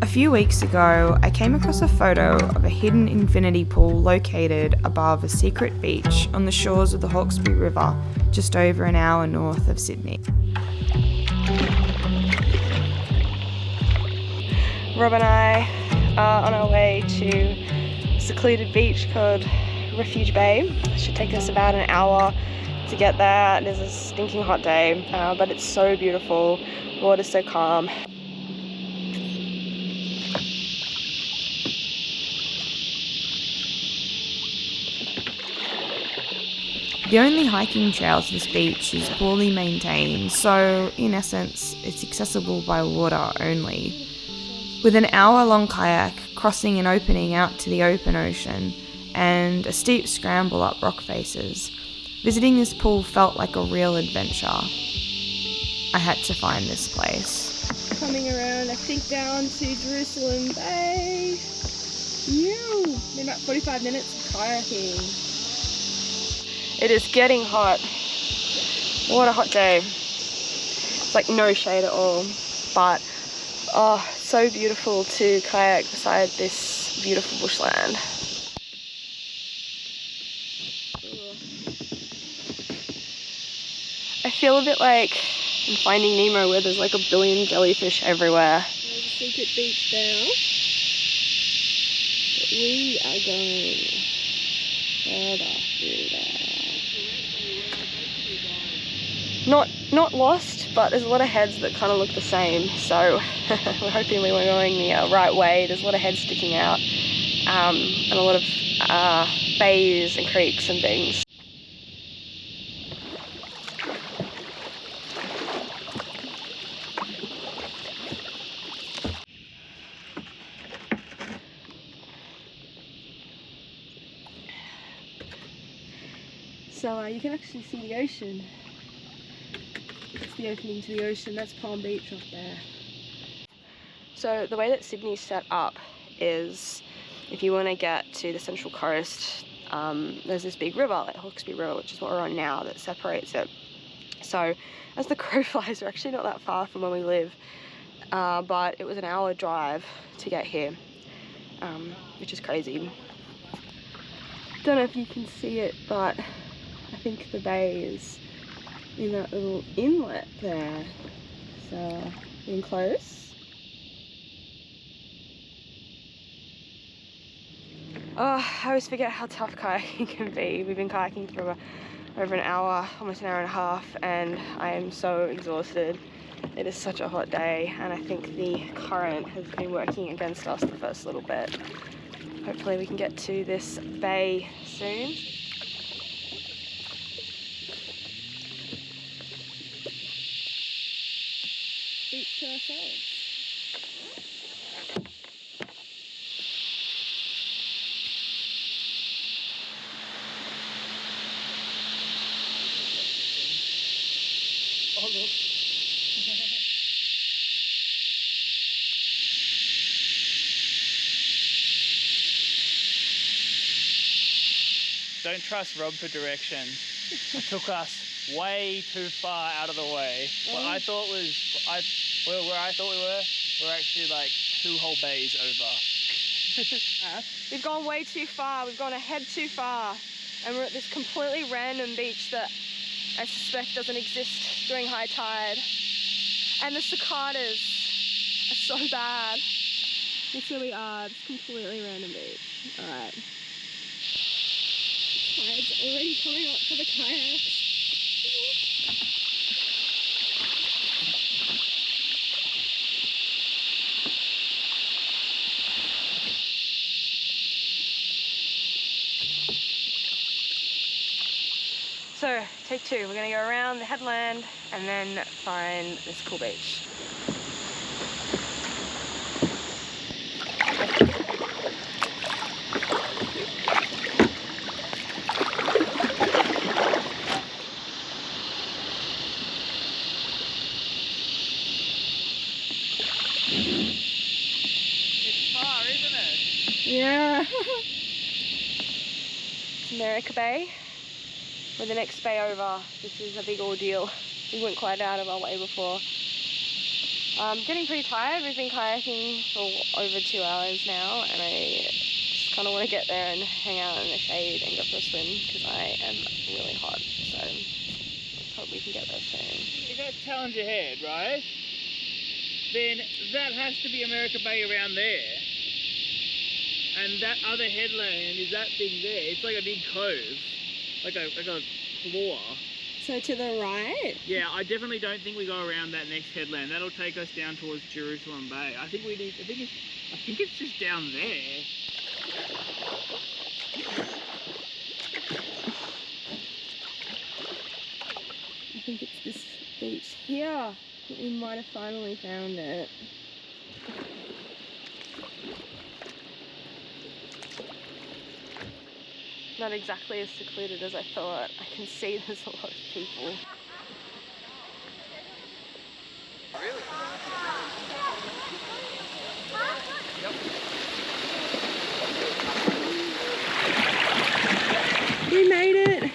A few weeks ago, I came across a photo of a hidden infinity pool located above a secret beach on the shores of the Hawkesbury River, just over an hour north of Sydney. Rob and I are on our way to a secluded beach called Refuge Bay. It should take us about an hour to get there. It is a stinking hot day, but it's so beautiful. The water's so calm. The only hiking trail to this beach is poorly maintained, so in essence, it's accessible by water only. With an hour-long kayak crossing and opening out to the open ocean, and a steep scramble up rock faces, visiting this pool felt like a real adventure. I had to find this place. Coming around, I think, down to Jerusalem Bay. Been about 45 minutes of kayaking. It is getting hot. What a hot day. It's like no shade at all, but so beautiful to kayak beside this beautiful bushland. I feel a bit like in Finding Nemo where there's like a billion jellyfish everywhere. There's a secret beach now, but we are going further through there. Not lost, but there's a lot of heads that kind of look the same, so we're hoping we were going the right way. There's a lot of heads sticking out, and a lot of bays and creeks and things. So you can actually see the ocean. It's the opening to the ocean. That's Palm Beach up there. So the way that Sydney's set up is, if you want to get to the Central Coast, there's this big river, like Hawkesbury River, which is what we're on now, that separates it. So as the crow flies, we're actually not that far from where we live, but it was an hour drive to get here, which is crazy. Don't know if you can see it, but I think the bay is in that little inlet there. So, in close. Oh, I always forget how tough kayaking can be. We've been kayaking for over an hour, almost an hour and a half, and I am so exhausted. It is such a hot day, and I think the current has been working against us the first little bit. Hopefully we can get to this bay soon. Beach to ourselves. Oh look. Don't trust Rob for direction. It took us way too far out of the way. What I thought was, where I thought we were actually like 2 whole bays over. We've gone way too far. We've gone ahead too far, and we're at this completely random beach that I suspect doesn't exist during high tide. And the cicadas are so bad. That's where we are. It's completely random beach. All right. Tide's already coming up for the kayaks. So, take 2. We're gonna go around the headland and then find this cool beach. It's far, isn't it? Yeah. It's America Bay. We're the next bay over. This is a big ordeal. We went quite out of our way before. Getting pretty tired. We've been kayaking for over 2 hours now, and I just kind of want to get there and hang out in the shade and go for a swim because I am really hot. So let's hope we can get there soon. If that's Challenger Head, right? Then that has to be America Bay around there. And that other headland is that thing there. It's like a big cove, like a floor. So to the right? Yeah, I definitely don't think we go around that next headland. That'll take us down towards Jerusalem Bay. I think it's just down there. I think it's this beach here. I think we might have finally found it. Not exactly as secluded as I thought. I can see there's a lot of people. Really? Yep. We made it!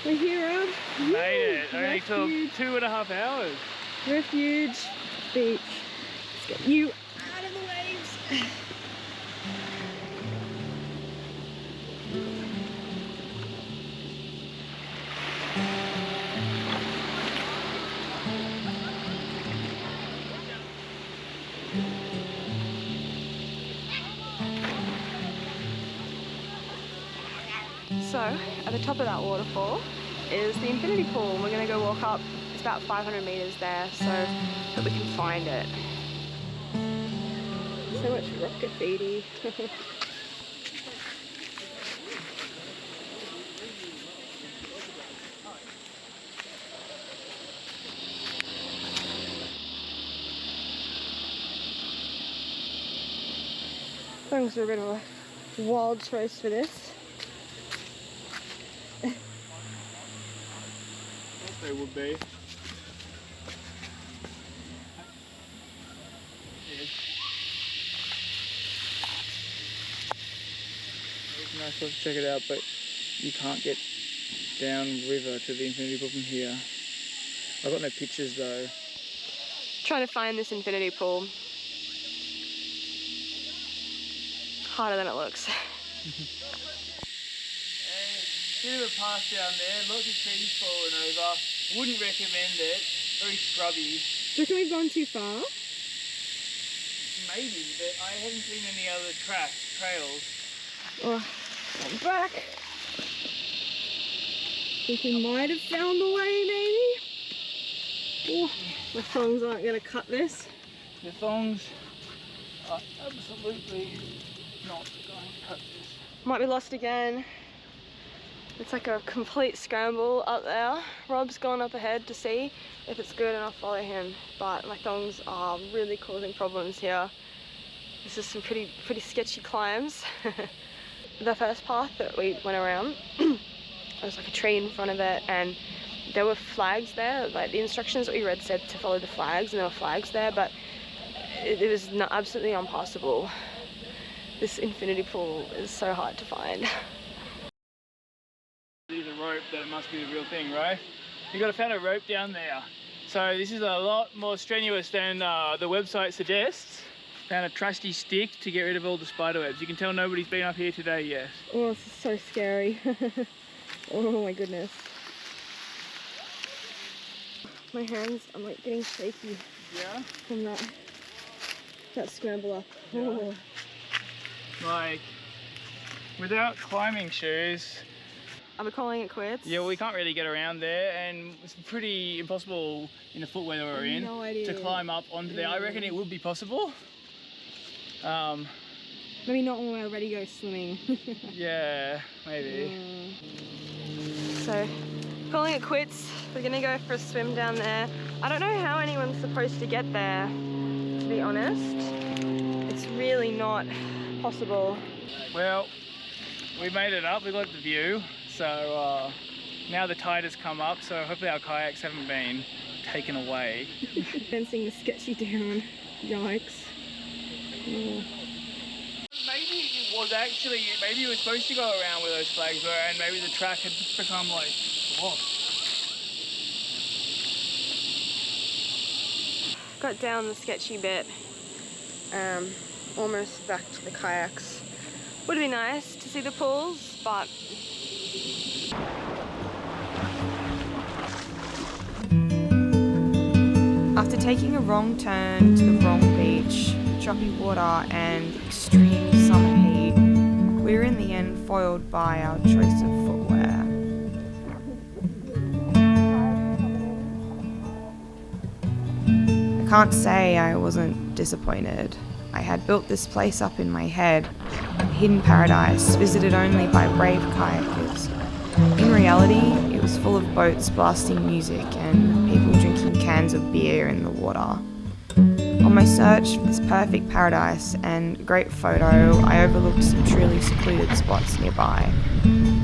We're here, Rob. Made it. Only took 2.5 hours. Refuge Beach. Let's get you out of the waves. So, at the top of that waterfall is the infinity pool. We're going to go walk up. It's about 500 meters there, so that we can find it. So much rock graffiti. Thanks for a bit of a wild choice for this. They would be. It's nice to check it out, but you can't get down river to the infinity pool from here. I've got no pictures though. Trying to find this infinity pool. Harder than it looks. Bit of a path down there, lots of trees falling over. Wouldn't recommend it. Very scrubby. Do you reckon we've gone too far? Maybe, but I haven't seen any other trails. Oh, I'm back. Think we might have found the way, maybe? Oh, my thongs aren't going to cut this. The thongs are absolutely not going to cut this. Might be lost again. It's like a complete scramble up there. Rob's gone up ahead to see if it's good and I'll follow him. But my thongs are really causing problems here. This is some pretty sketchy climbs. The first path that we went around, there was like a tree in front of it and there were flags there. Like the instructions that we read said to follow the flags and there were flags there, but it was absolutely impassable. This infinity pool is so hard to find. There's a rope, that must be the real thing, right? You got to find a rope down there. So this is a lot more strenuous than the website suggests. Found a trusty stick to get rid of all the spider webs. You can tell nobody's been up here today yet. Oh, this is so scary. Oh my goodness. My hands, I'm like getting shaky. Yeah? From that scramble up. Yeah. Oh. Like, without climbing shoes, Are we calling it quits? yeah, well, we can't really get around there, and it's pretty impossible in the footwear that we're in to climb up onto there. I reckon it would be possible. Maybe not when we're ready to go swimming. Yeah, maybe. So, calling it quits. We're gonna go for a swim down there. I don't know how anyone's supposed to get there, to be honest. It's really not possible. Well, we made it up, we got the view. So now the tide has come up, so hopefully our kayaks haven't been taken away. Fencing the sketchy down. Yikes. Oh. Maybe it was actually, maybe you were supposed to go around where those flags were and maybe the track had become like lost. got down the sketchy bit, almost back to the kayaks. Would have been nice to see the pools, but after taking a wrong turn to the wrong beach, choppy water and extreme summer heat, we were in the end foiled by our choice of footwear. I can't say I wasn't disappointed. I had built this place up in my head, a hidden paradise visited only by brave kayakers. In reality, it was full of boats blasting music and people drinking cans of beer in the water. On my search for this perfect paradise and a great photo, I overlooked some truly secluded spots nearby.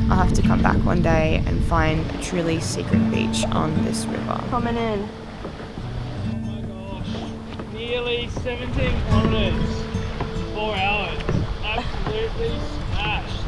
I'll have to come back one day and find a truly secret beach on this river. coming in. Nearly 17 kilometers, 4 hours. Absolutely smashed.